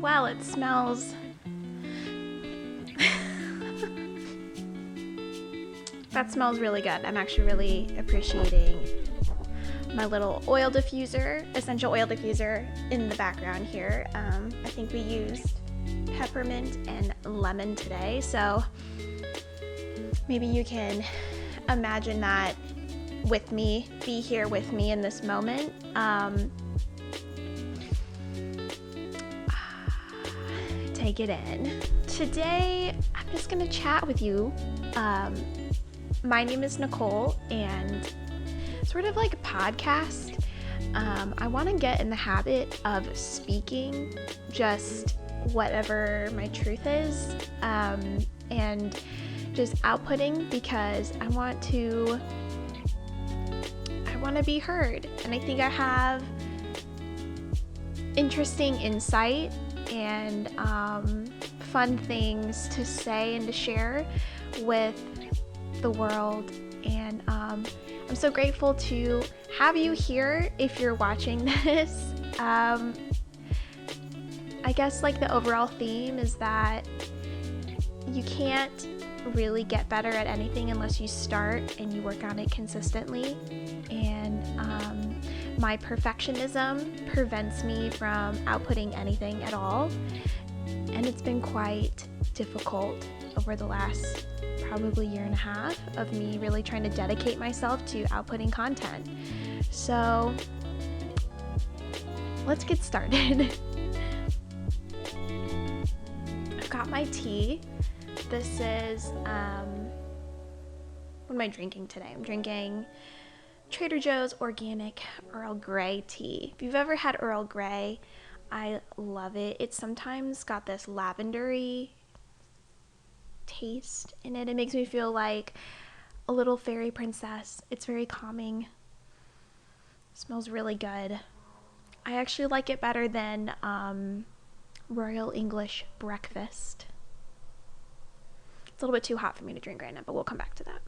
Well, it smells... That smells really good. I'm actually really appreciating my little oil diffuser, essential oil diffuser in the background here. I think we used peppermint and lemon today, so maybe you can imagine that with me, be here with me in this moment. Take it in. Today, I'm just gonna chat with you. My name is Nicole, and sort of like a podcast, I want to get in the habit of speaking just whatever my truth is, and just outputting because I want to be heard, and I think I have interesting insight and fun things to say and to share with the world, and I'm so grateful to have you here if you're watching this. I guess like the overall theme is that you can't really get better at anything unless you start and you work on it consistently, and my perfectionism prevents me from outputting anything at all, and it's been quite difficult over the last probably year and a half of me really trying to dedicate myself to outputting content. So let's get started. I've got my tea. This is, what am I drinking today? I'm drinking Trader Joe's organic Earl Grey tea. If you've ever had Earl Grey, I love it. It's sometimes got this lavendery taste in it. It makes me feel like a little fairy princess. It's very calming. It smells really good. I actually like it better than Royal English breakfast. It's a little bit too hot for me to drink right now, but we'll come back to that.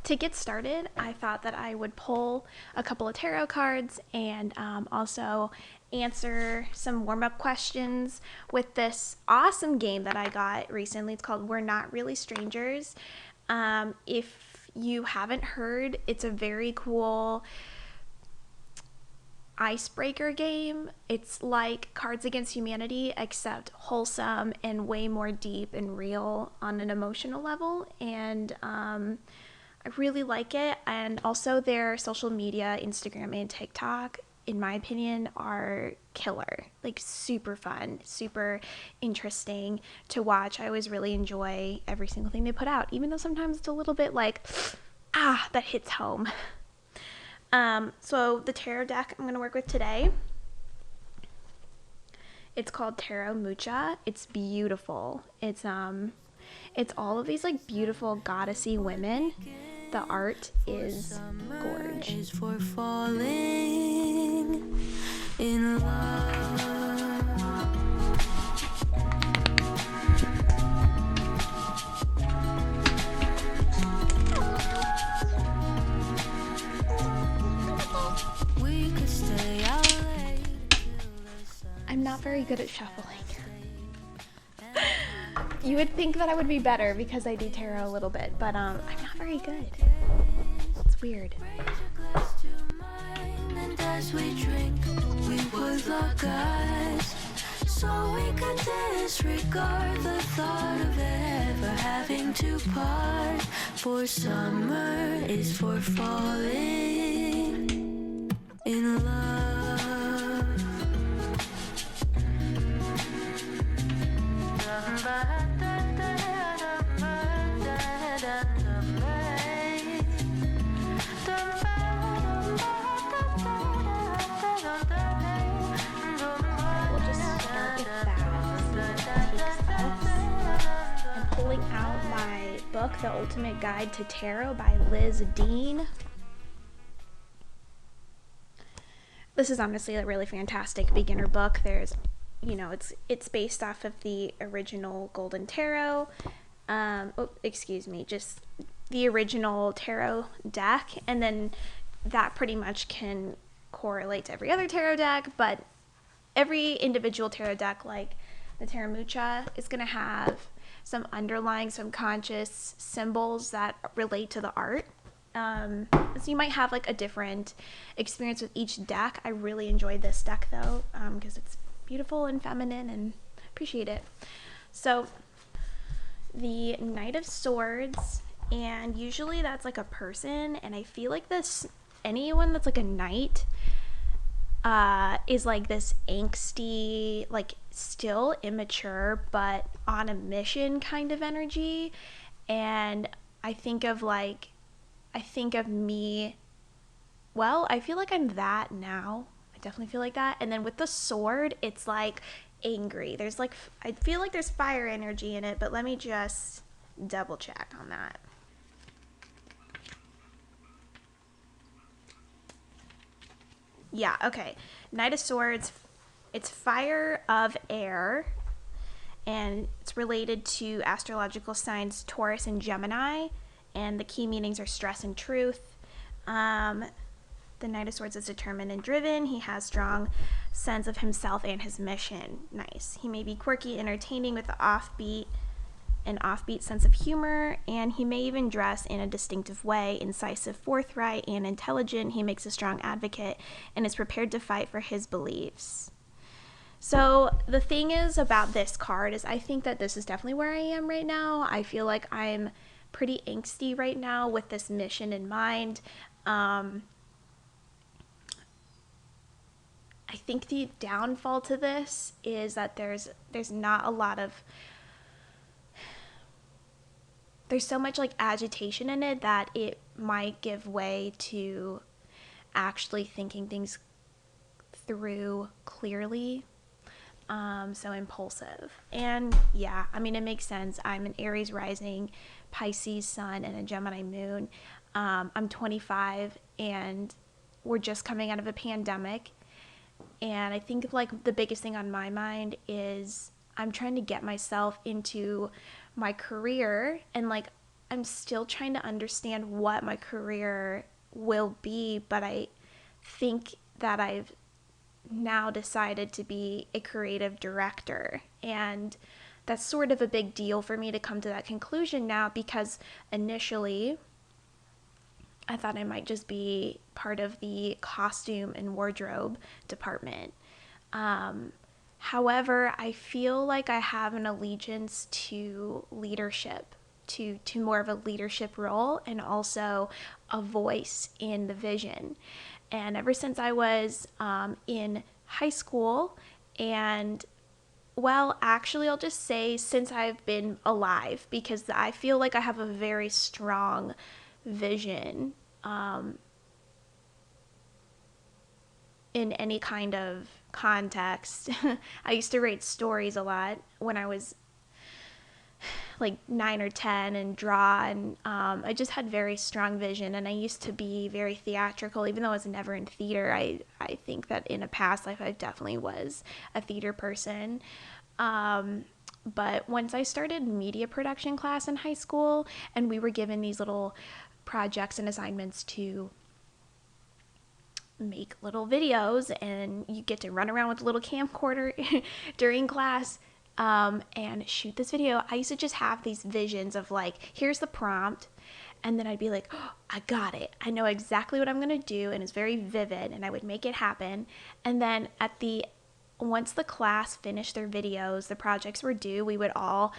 To get started, I thought that I would pull a couple of tarot cards and also answer some warm-up questions with this awesome game that I got recently. It's called We're Not Really Strangers. If you haven't heard, it's a very cool icebreaker game. It's like Cards Against Humanity, except wholesome and way more deep and real on an emotional level, and I really like it. And also their social media, Instagram and TikTok, in my opinion, are killer. Like super fun, super interesting to watch. I always really enjoy every single thing they put out, even though sometimes it's a little bit like, that hits home. So the tarot deck I'm going to work with today, it's called Tarot Mucha. It's beautiful. It's all of these like beautiful goddessy women. The art is gorgeous. For falling in love. We could stay out late. I'm not very good at shuffling. You would think that I would be better because I do tarot a little bit, but I'm not very good. It's weird. And as we drink, we would lock eyes, so we could disregard the thought of ever having to part. For summer is for falling in love. Out my book, The Ultimate Guide to Tarot by Liz Dean. This is honestly a really fantastic beginner book. There's, it's based off of the original Golden Tarot. Just the original tarot deck, and then that pretty much can correlate to every other tarot deck, but every individual tarot deck, like the Taramucha, is going to have some underlying subconscious symbols that relate to the art. So you might have like a different experience with each deck. I really enjoyed this deck though, because it's beautiful and feminine and appreciate it. So the Knight of Swords, and usually that's like a person, and I feel like this, anyone that's like a knight is like this angsty, like still immature but on a mission kind of energy. And I think of me, well, I feel like I'm that now. I definitely feel like that. And then with the sword, it's like angry. There's like, I feel like there's fire energy in it, but let me just double check on that. Yeah, okay. Knight of Swords, it's fire of air, and it's related to astrological signs Taurus and Gemini, and the key meanings are stress and truth. The Knight of Swords is determined and driven. He has strong sense of himself and his mission. Nice. He may be quirky, entertaining with an offbeat sense of humor, and he may even dress in a distinctive way, incisive, forthright, and intelligent. He makes a strong advocate and is prepared to fight for his beliefs. So the thing is about this card is I think that this is definitely where I am right now. I feel like I'm pretty angsty right now with this mission in mind. I think the downfall to this is that there's not a lot of, there's so much like agitation in it that it might give way to actually thinking things through clearly. So impulsive. And yeah, I mean, it makes sense. I'm an Aries rising, Pisces sun, and a Gemini moon. I'm 25 and we're just coming out of a pandemic. And I think like the biggest thing on my mind is I'm trying to get myself into my career, and like I'm still trying to understand what my career will be, but I think that I've now decided to be a creative director, and that's sort of a big deal for me to come to that conclusion now, because initially I thought I might just be part of the costume and wardrobe department. However, I feel like I have an allegiance to leadership, to more of a leadership role, and also a voice in the vision. And ever since I was in high school, and well, actually, I'll just say since I've been alive, because I feel like I have a very strong vision in any kind of context. I used to write stories a lot when I was like 9 or 10 and draw, and I just had very strong vision, and I used to be very theatrical. Even though I was never in theater, I think that in a past life I definitely was a theater person. But once I started media production class in high school, and we were given these little projects and assignments to make little videos, and you get to run around with a little camcorder during class and shoot this video. I used to just have these visions of like, here's the prompt, and then I'd be like, oh, I got it. I know exactly what I'm gonna do, and it's very vivid, and I would make it happen. And then once the class finished their videos, the projects were due, we would all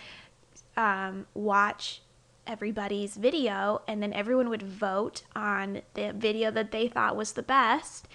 watch everybody's video, and then everyone would vote on the video that they thought was the best.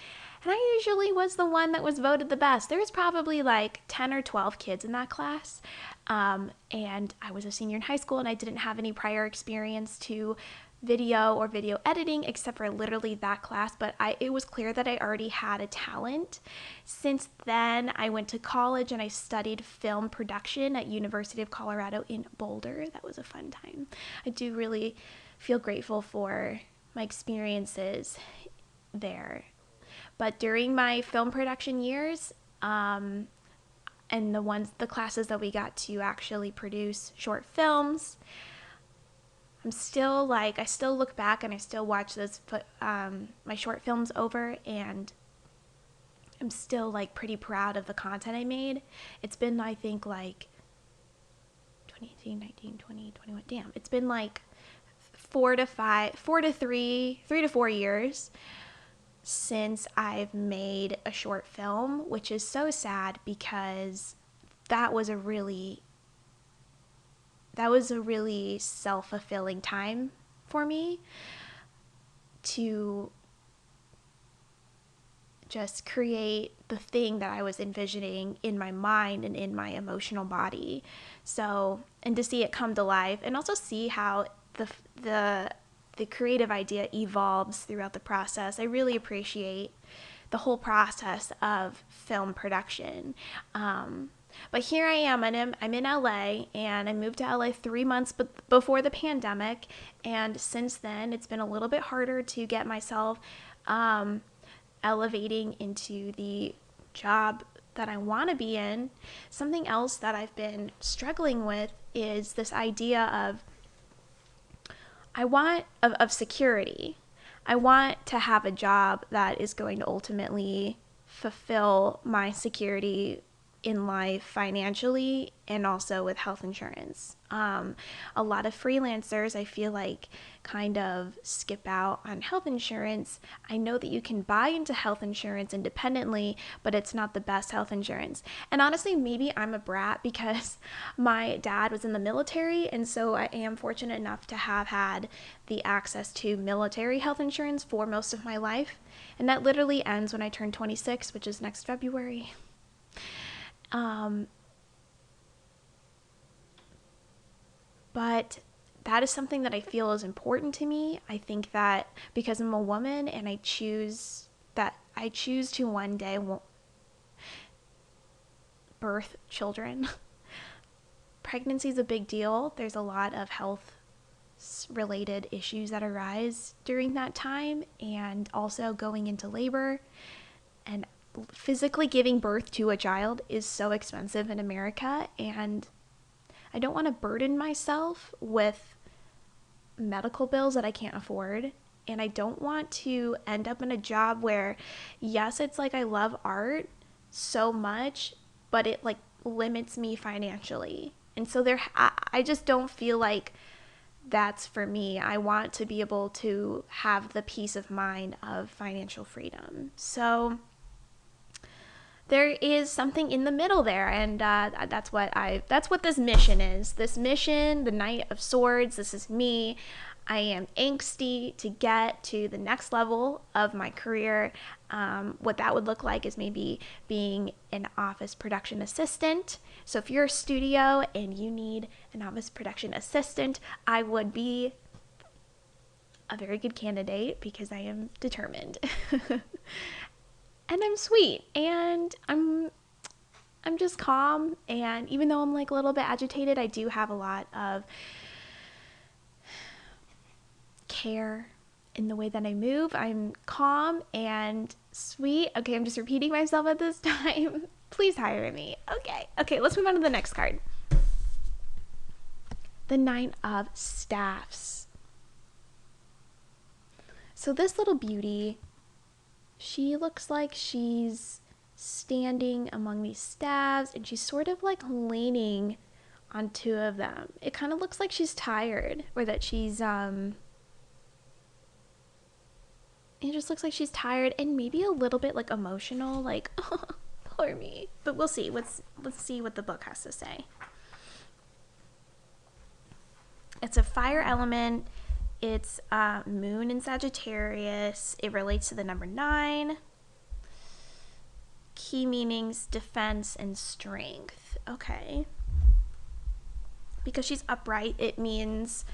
And I usually was the one that was voted the best. There was probably like 10 or 12 kids in that class. And I was a senior in high school, and I didn't have any prior experience to video or video editing except for literally that class, but it was clear that I already had a talent. Since then, I went to college and I studied film production at University of Colorado in Boulder. That was a fun time. I do really feel grateful for my experiences there. But during my film production years, and the classes that we got to actually produce short films, I'm still like, I still look back and I still watch those my short films over, and I'm still like pretty proud of the content I made. It's been, I think, like 2018, 19, 20, 21. Damn, it's been like 3 to 4 years since I've made a short film, which is so sad because that was a really self-fulfilling time for me to just create the thing that I was envisioning in my mind and in my emotional body. So, and to see it come to life and also see how the creative idea evolves throughout the process. I really appreciate the whole process of film production. But here I am. I'm in LA, and I moved to LA 3 months before the pandemic. And since then, it's been a little bit harder to get myself elevating into the job that I want to be in. Something else that I've been struggling with is this idea of security. I want to have a job that is going to ultimately fulfill my security in life financially and also with health insurance. A lot of freelancers, I feel like, kind of skip out on health insurance. I know that you can buy into health insurance independently, but it's not the best health insurance. And honestly, maybe I'm a brat because my dad was in the military, and so I am fortunate enough to have had the access to military health insurance for most of my life. And that literally ends when I turn 26, which is next February. But that is something that I feel is important to me. I think that because I'm a woman and I choose to one day birth children. Pregnancy is a big deal. There's a lot of health related issues that arise during that time, and also going into labor and physically giving birth to a child is so expensive in America, and I don't want to burden myself with medical bills that I can't afford. And I don't want to end up in a job where, yes, it's like I love art so much, but it like limits me financially. And so I just don't feel like that's for me. I want to be able to have the peace of mind of financial freedom. So there is something in the middle there, and that's what this mission is. This mission, the Knight of Swords, this is me. I am angsty to get to the next level of my career. What that would look like is maybe being an office production assistant. So if you're a studio and you need an office production assistant, I would be a very good candidate because I am determined. And I'm sweet, and I'm just calm, and even though I'm like a little bit agitated, I do have a lot of care in the way that I move. I'm calm and sweet. Okay, I'm just repeating myself at this time. Please hire me. Okay, let's move on to the next card. The Nine of Staffs. So this little beauty, she looks like she's standing among these staves, and she's sort of like leaning on two of them. It kind of looks like she's tired, or that she's it just looks like she's tired and maybe a little bit like emotional, like, oh, poor me. But we'll see. Let's see what the book has to say. It's a fire element. It's moon in Sagittarius. It relates to the number 9. Key meanings: defense and strength. Okay. Because she's upright, it means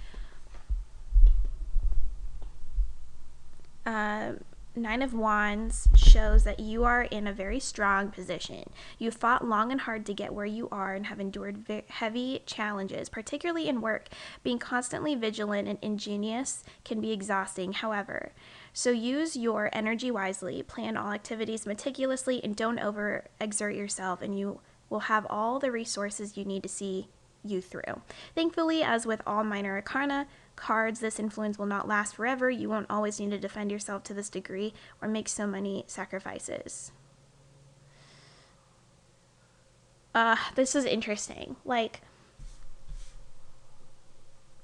Nine of Wands shows that you are in a very strong position. You fought long and hard to get where you are and have endured heavy challenges, particularly in work. Being constantly vigilant and ingenious can be exhausting, however. So use your energy wisely, plan all activities meticulously, and don't overexert yourself, and you will have all the resources you need to see you through. Thankfully, as with all minor arcana cards, this influence will not last forever. You won't always need to defend yourself to this degree or make so many sacrifices. This is interesting. Like,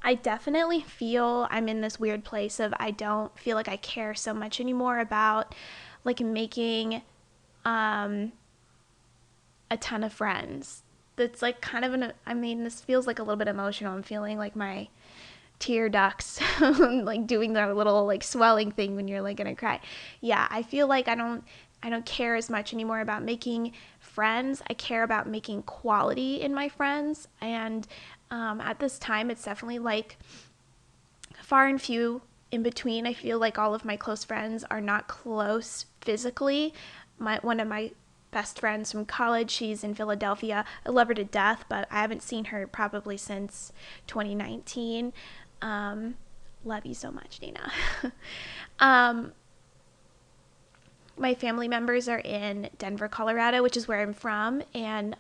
I definitely feel I'm in this weird place of I don't feel like I care so much anymore about like making um a ton of friends. That's like kind of I mean, this feels like a little bit emotional. I'm feeling like my tear ducts like doing that little like swelling thing when you're like gonna cry. Yeah, I feel like I don't care as much anymore about making friends. I care about making quality in my friends. And at this time, it's definitely like far and few in between. I feel like all of my close friends are not close physically. One of my best friends from college, she's in Philadelphia. I love her to death, but I haven't seen her probably since 2019. Um, Love you so much, Nina. um, my family members are in Denver, Colorado, which is where I'm from, and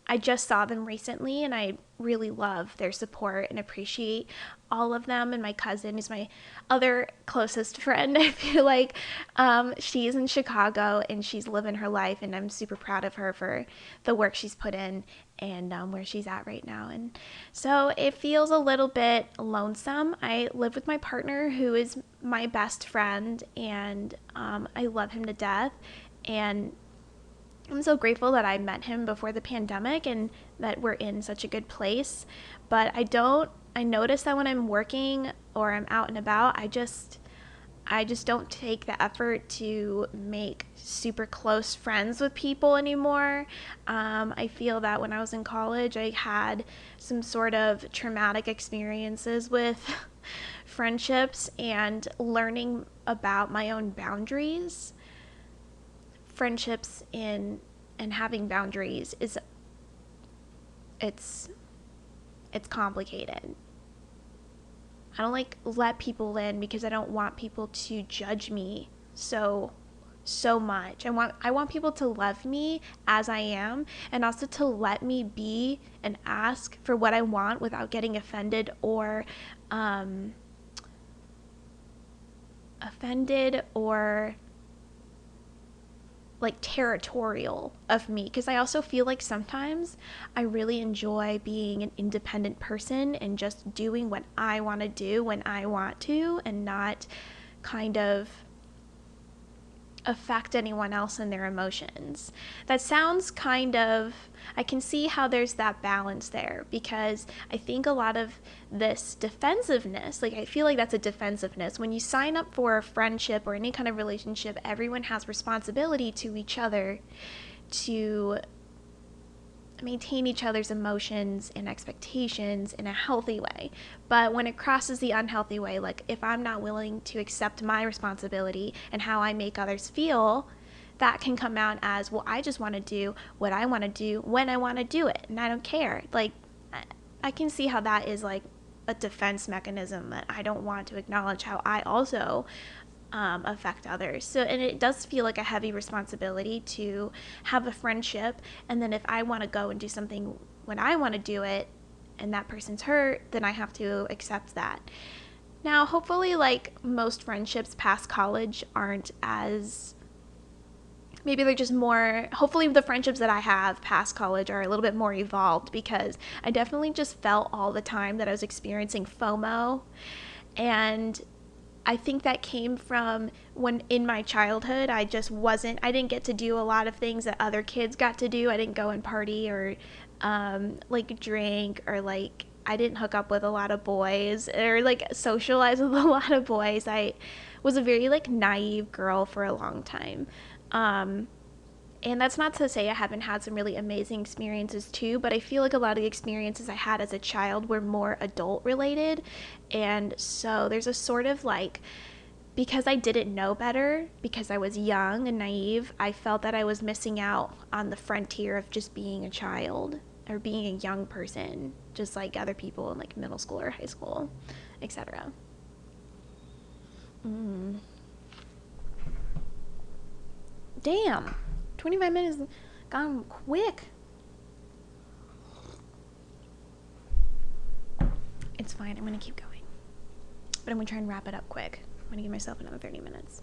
I just saw them recently and I really love their support and appreciate all of them. And my cousin is my other closest friend. I feel like she's in Chicago and she's living her life, and I'm super proud of her for the work she's put in and where she's at right now. And so it feels a little bit lonesome. I live with my partner who is my best friend, and I love him to death. And I'm so grateful that I met him before the pandemic and that we're in such a good place. But I notice that when I'm working or I'm out and about, I just don't take the effort to make super close friends with people anymore. I feel that when I was in college, I had some sort of traumatic experiences with friendships and learning about my own boundaries. Friendships in and having boundaries is it's it's complicated. I don't like let people in because I don't want people to judge me so much. I want people to love me as I am, and also to let me be and ask for what I want without getting um offended or like territorial of me, because I also feel like sometimes I really enjoy being an independent person and just doing what I want to do when I want to, and not kind of affect anyone else and their emotions. That sounds kind of, I can see how there's that balance there, because I think a lot of this defensiveness, like I feel like that's a defensiveness. When you sign up for a friendship or any kind of relationship, everyone has responsibility to each other to maintain each other's emotions and expectations in a healthy way. But when it crosses the unhealthy way, like if I'm not willing to accept my responsibility and how I make others feel, that can come out as, well, I just want to do what I want to do when I want to do it, and I don't care. Like, I can see how that is like a defense mechanism, that I don't want to acknowledge how I also affect others. So, and it does feel like a heavy responsibility to have a friendship. And then if I want to go and do something when I want to do it and that person's hurt, then I have to accept that. Now, hopefully, like most friendships past college aren't as, maybe they're just more, hopefully the friendships that I have past college are a little bit more evolved, because I definitely just felt all the time that I was experiencing FOMO. And I think that came from when in my childhood, I didn't get to do a lot of things that other kids got to do. I didn't go and party or like drink, or like I didn't hook up with a lot of boys or like socialize with a lot of boys. I was a very like naive girl for a long time. Um, and that's not to say I haven't had some really amazing experiences too, but I feel like a lot of the experiences I had as a child were more adult related. And so there's a sort of like, because I didn't know better, because I was young and naive, I felt that I was missing out on the frontier of just being a child or being a young person, just like other people in like middle school or high school, etc. Mm. Damn, 25 minutes gone quick. It's fine. I'm going to keep going. But I'm going to try and wrap it up quick. I'm going to give myself another 30 minutes.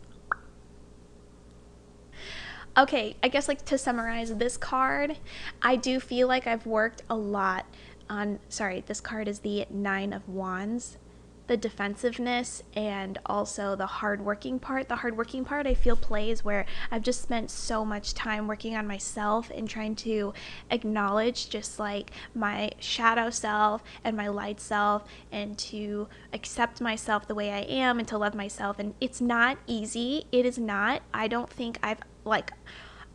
Okay, I guess like to summarize this card, I do feel like I've worked a lot on, sorry, this card is the Nine of Wands. The defensiveness and also the hardworking part. The hardworking part I feel plays where I've just spent so much time working on myself and trying to acknowledge just like my shadow self and my light self, and to accept myself the way I am and to love myself. And it's not easy. It is not. I don't think I've like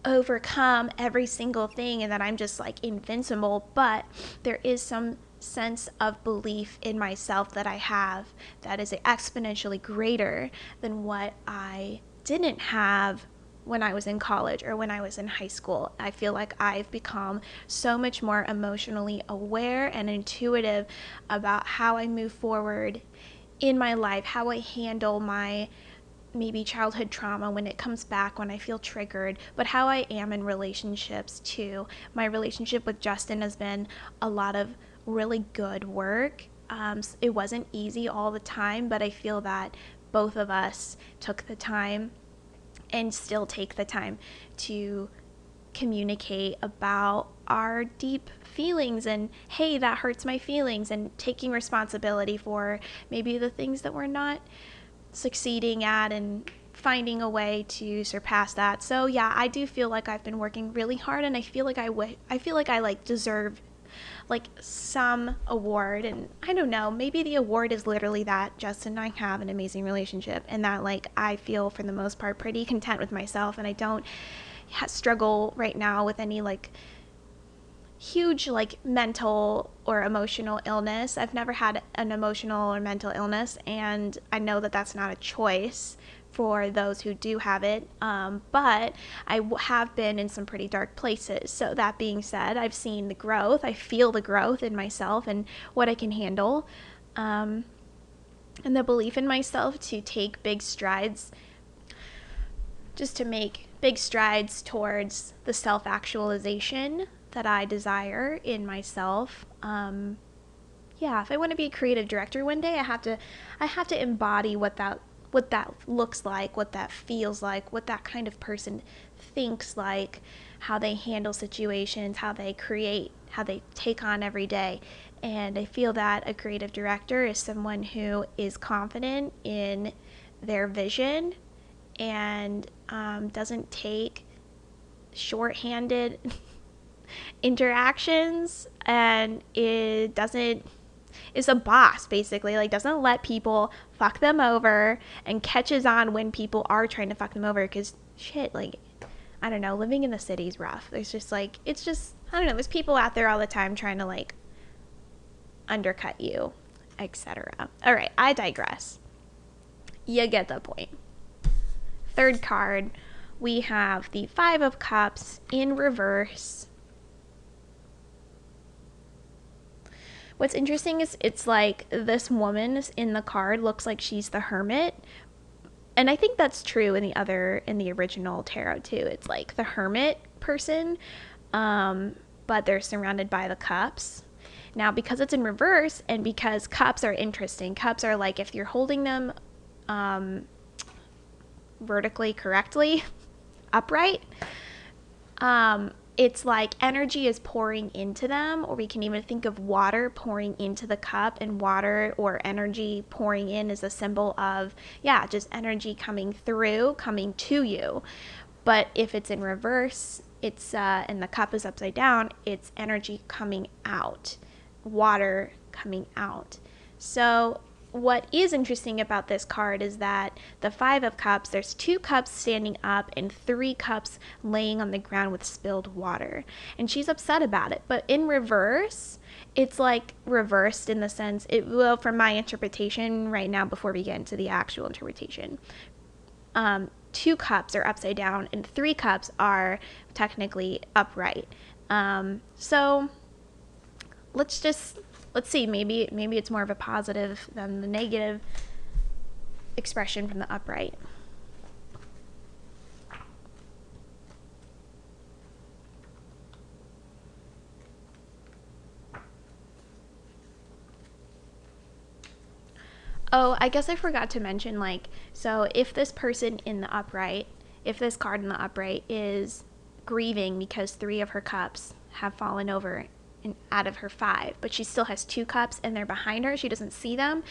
overcome every single thing and that I'm just like invincible, but there is some sense of belief in myself that I have that is exponentially greater than what I didn't have when I was in college or when I was in high school. I feel like I've become so much more emotionally aware and intuitive about how I move forward in my life, how I handle my maybe childhood trauma when it comes back, when I feel triggered, but how I am in relationships too. My relationship with Justin has been a lot of really good work. It wasn't easy all the time, but I feel that both of us took the time and still take the time to communicate about our deep feelings and, hey, that hurts my feelings, and taking responsibility for maybe the things that we're not succeeding at and finding a way to surpass that. So yeah, I do feel like I've been working really hard, and I feel like I feel like I like deserve like some award. And I don't know, maybe the award is literally that Justin and I have an amazing relationship, and that like I feel for the most part pretty content with myself, and I don't struggle right now with any like huge like mental or emotional illness. I've never had an emotional or mental illness, and I know that that's not a choice for those who do have it, but I have been in some pretty dark places. So that being said, I've seen the growth. I feel the growth in myself and what I can handle, and the belief in myself to take big strides, just to make big strides towards the self-actualization that I desire in myself. Yeah, if I want to be a creative director one day, I have to embody what that looks like, what that feels like, what that kind of person thinks like, how they handle situations, how they create, how they take on every day. And I feel that a creative director is someone who is confident in their vision and doesn't take shorthanded interactions, and it doesn't is a boss basically, like doesn't let people fuck them over and catches on when people are trying to fuck them over. Because shit, like I don't know, living in the city is rough. There's just like, it's just, I don't know, there's people out there all the time trying to like undercut you, etc. All right, I digress. You get the point. Third card, we have the Five of Cups in reverse. What's interesting is it's like this woman in the card looks like she's the Hermit. And I think that's true in the original tarot too. It's like the Hermit person, but they're surrounded by the cups. Now, because it's in reverse, and because cups are interesting, cups are like, if you're holding them vertically correctly, upright, it's like energy is pouring into them, or we can even think of water pouring into the cup, and water or energy pouring in is a symbol of, yeah, just energy coming through, coming to you. But if it's in reverse, it's and the cup is upside down, it's energy coming out, water coming out. So what is interesting about this card is that the Five of Cups, there's two cups standing up and three cups laying on the ground with spilled water. And she's upset about it. But in reverse, it's like reversed in the sense, it will, from my interpretation right now, before we get into the actual interpretation, two cups are upside down and three cups are technically upright. So let's see, maybe it's more of a positive than the negative expression from the upright. Oh, I guess I forgot to mention, like, so if this person in the upright if this card in the upright is grieving because 3 of her cups have fallen over out of her 5, but she still has 2 cups and they're behind her, she doesn't see them.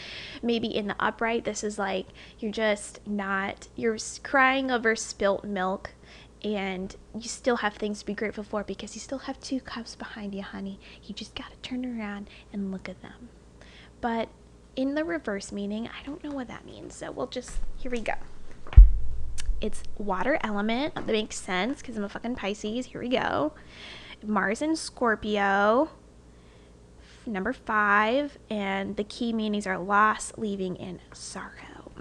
Maybe in the upright, this is like you're crying over spilt milk, and you still have things to be grateful for because you still have 2 cups behind you, honey. You just gotta turn around and look at them. But in the reverse meaning, I don't know what that means, so here we go. It's water element. That makes sense because I'm a fucking Pisces. Here we go. Mars in Scorpio, number 5, and the key meanings are loss, leaving, and sorrow.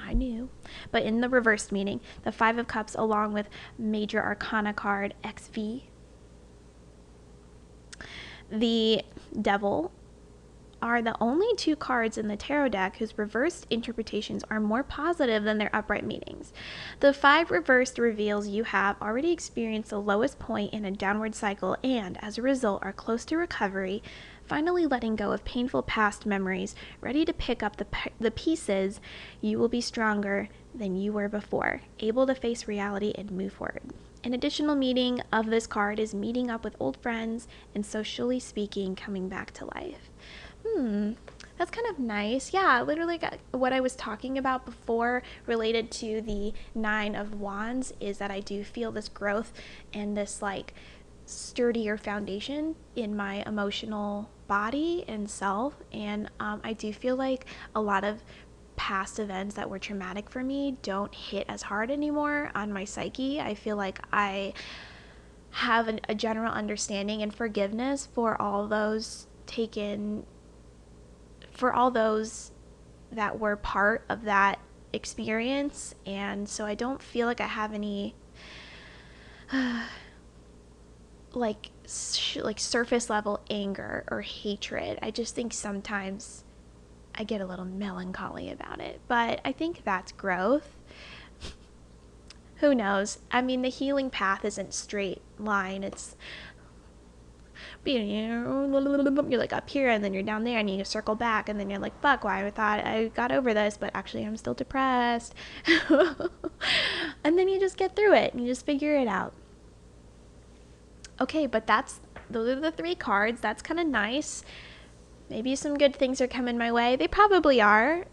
I knew. But in the reverse meaning, the 5 of Cups along with Major Arcana card XV, the Devil, are the only 2 cards in the tarot deck whose reversed interpretations are more positive than their upright meanings. The 5 reversed reveals you have already experienced the lowest point in a downward cycle and, as a result, are close to recovery, finally letting go of painful past memories, ready to pick up the pieces. You will be stronger than you were before, able to face reality and move forward. An additional meaning of this card is meeting up with old friends and, socially speaking, coming back to life. That's kind of nice. Yeah, literally what I was talking about before related to the 9 of Wands is that I do feel this growth and this like sturdier foundation in my emotional body and self. And I do feel like a lot of past events that were traumatic for me don't hit as hard anymore on my psyche. I feel like I have a general understanding and forgiveness for all those that were part of that experience, and so I don't feel like I have any like surface level anger or hatred. I just think sometimes I get a little melancholy about it, but I think that's growth. Who knows? I mean, the healing path isn't straight line. It's you're like up here and then you're down there and you circle back and then you're like, fuck, why I thought I got over this, but actually I'm still depressed. And then you just get through it and you just figure it out. Okay, but those are the 3 cards. That's kind of nice. Maybe some good things are coming my way. They probably are.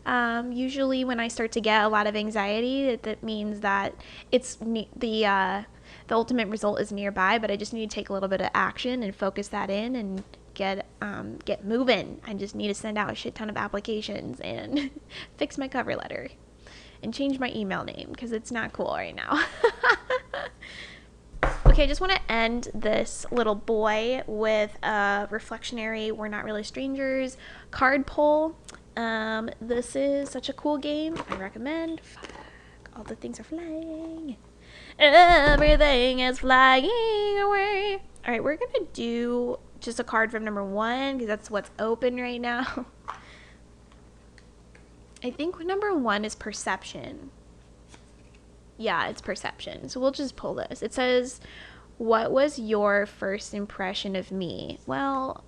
Usually when I start to get a lot of anxiety, that means that it's the ultimate result is nearby, but I just need to take a little bit of action and focus that in and get moving. I just need to send out a shit ton of applications and fix my cover letter and change my email name because it's not cool right now. Okay, I just want to end this little boy with a reflectionary We're Not Really Strangers card pull. This is such a cool game. I recommend. Fuck, all the things are flying. Everything is flying away. All right, we're going to do just a card from number 1 because that's what's open right now. I think number 1 is perception. Yeah, it's perception. So we'll just pull this. It says, what was your first impression of me? Well,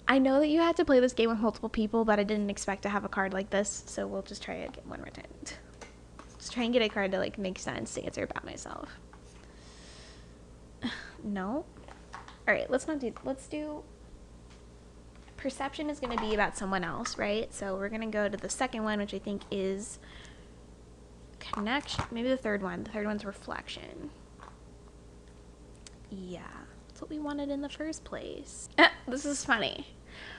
I know that you had to play this game with multiple people, but I didn't expect to have a card like this. So we'll just try it again one more time. Just try and get a card to like make sense to answer about myself. No? All right, let's do perception is going to be about someone else, right? So we're going to go to the second one, which I think is connection. Maybe the third one. The third one's reflection. Yeah, that's what we wanted in the first place. This is funny.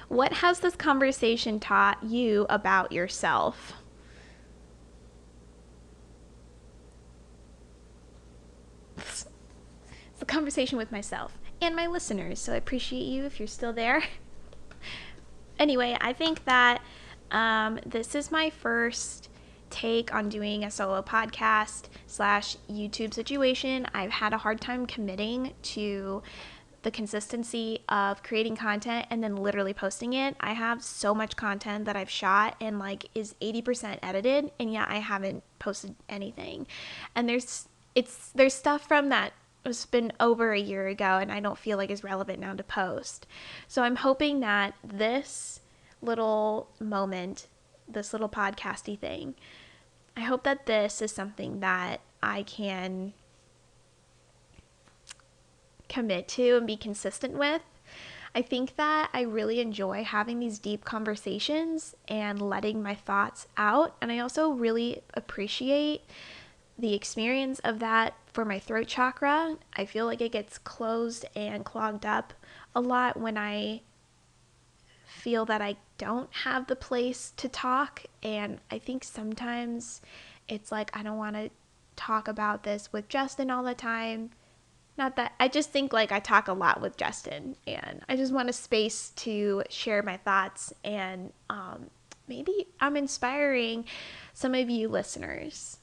What has this conversation taught you about yourself? It's the conversation with myself and my listeners, so I appreciate you if you're still there. Anyway, I think that this is my first take on doing a solo podcast / YouTube situation. I've had a hard time committing to the consistency of creating content and then literally posting it. I have so much content that I've shot and like is 80% edited, and yet I haven't posted anything. And there's stuff from that was been over a year ago and I don't feel like is relevant now to post. So I'm hoping that this little moment, this little podcasty thing, I hope that this is something that I can commit to and be consistent with. I think that I really enjoy having these deep conversations and letting my thoughts out. And I also really appreciate the experience of that for my throat chakra. I feel like it gets closed and clogged up a lot when I feel that I don't have the place to talk. And I think sometimes it's like I don't want to talk about this with Justin all the time. Not that I just think like I talk a lot with Justin, and I just want a space to share my thoughts, and maybe I'm inspiring some of you listeners.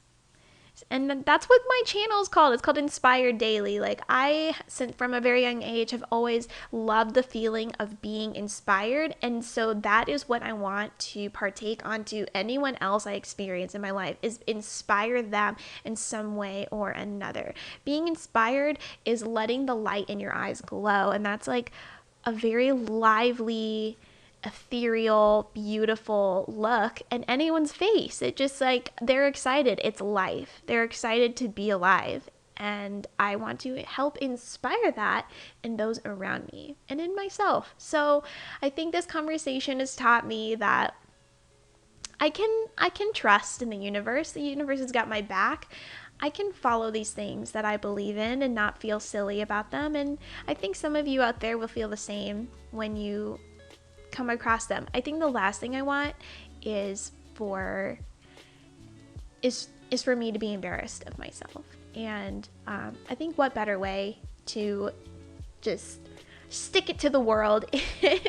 And that's what my channel is called. It's called Inspired Daily. Like from a very young age, have always loved the feeling of being inspired. And so that is what I want to partake onto anyone else I experience in my life, is inspire them in some way or another. Being inspired is letting the light in your eyes glow. And that's like a very lively, ethereal, beautiful look in anyone's face. It just like they're excited. It's life. They're excited to be alive. And I want to help inspire that in those around me and in myself. So I think this conversation has taught me that I can trust in the universe. The universe has got my back. I can follow these things that I believe in and not feel silly about them. And I think some of you out there will feel the same when you come across them. I think the last thing I want is for me to be embarrassed of myself. And I think what better way to just stick it to the world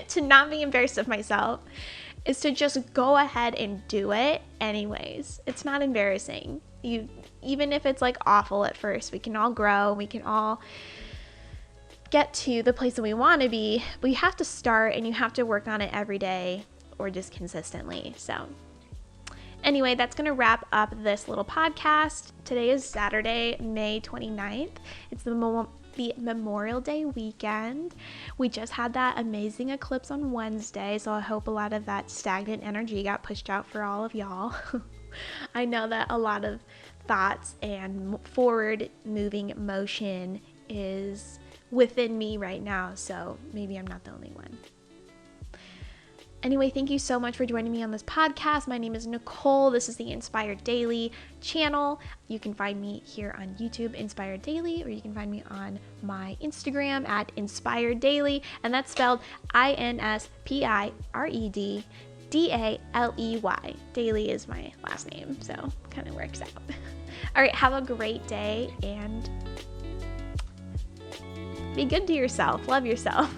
to not be embarrassed of myself is to just go ahead and do it anyways. It's not embarrassing. Even if it's like awful at first, we can all grow. We can all get to the place that we want to be. We have to start, and you have to work on it every day or just consistently. So anyway, that's going to wrap up this little podcast. Today is Saturday, May 29th. It's the Memorial Day weekend. We just had that amazing eclipse on Wednesday, so I hope a lot of that stagnant energy got pushed out for all of y'all. I know that a lot of thoughts and forward moving motion is within me right now, so maybe I'm not the only one. Anyway, thank you so much for joining me on this podcast. My name is Nicole. This is the Inspired Daily channel. You can find me here on YouTube, Inspired Daily, or you can find me on my Instagram at Inspired Daily, and that's spelled INSPIRED DALEY. Daily is my last name, so kind of works out. All right, have a great day and be good to yourself. Love yourself.